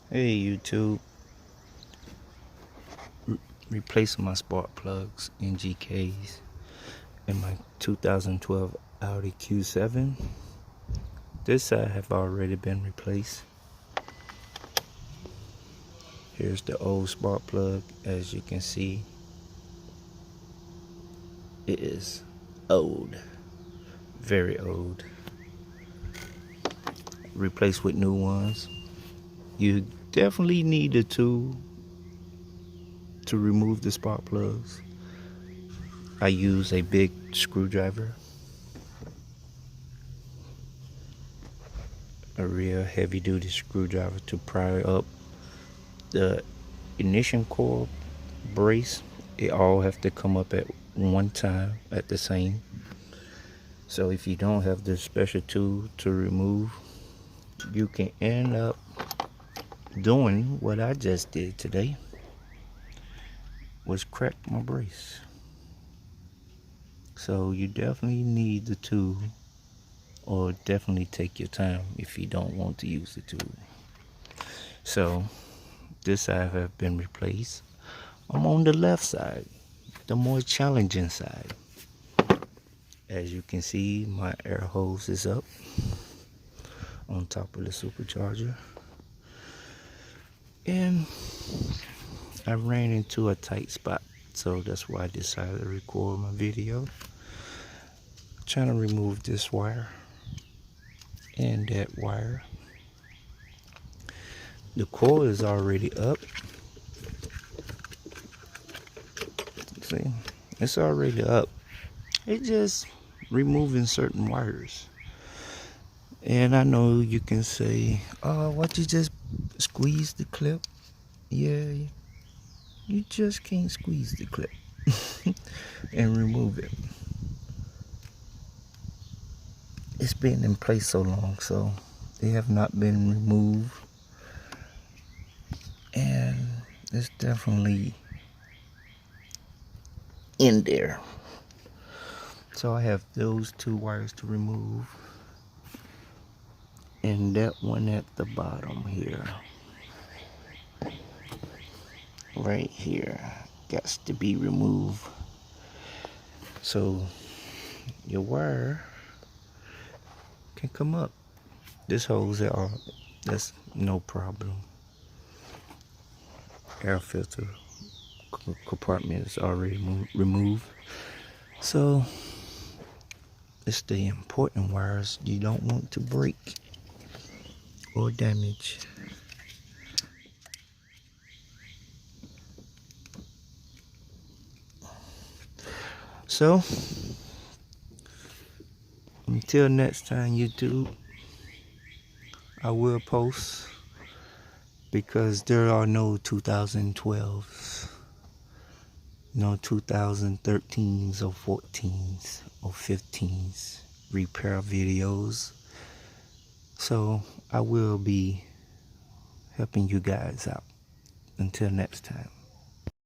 Hey YouTube, replacing my spark plugs and GKs in my 2012 Audi Q7. This side have already been replaced. Here's the old spark plug. As you can see, it is old, very old. Replaced with new ones. You definitely need a tool to remove the spark plugs. I use a big screwdriver, a real heavy duty screwdriver, to pry up the ignition coil brace. It all have to come up at one time at the same. So if you don't have this special tool to remove, you can end up doing what I just did today, was crack my brace. So you definitely need the tool, or definitely take your time if you don't want to use the tool. So this side have been replaced. I'm on the left side, the more challenging side. As you can see, my air hose is up on top of the supercharger, and I ran into a tight spot, so that's why I decided to record my video. Trying to remove this wire and that wire. The coil is already up. See, it's already up. It's just removing certain wires. And I know you can say, oh, what, you just squeeze the clip? Yeah, you just can't squeeze the clip and remove it. It's been in place so long, so they have not been removed, and it's definitely in there. So I have those two wires to remove, and that one at the bottom here, right here, got to be removed. So your wire can come up. This hose at all, that's no problem. Air filter compartment is already removed. So it's the important wires you don't want to break or damage. So until next time, YouTube, I will post, because there are no 2012s, no 2013s or 14s or 15s repair videos. So I will be helping you guys out. Until next time.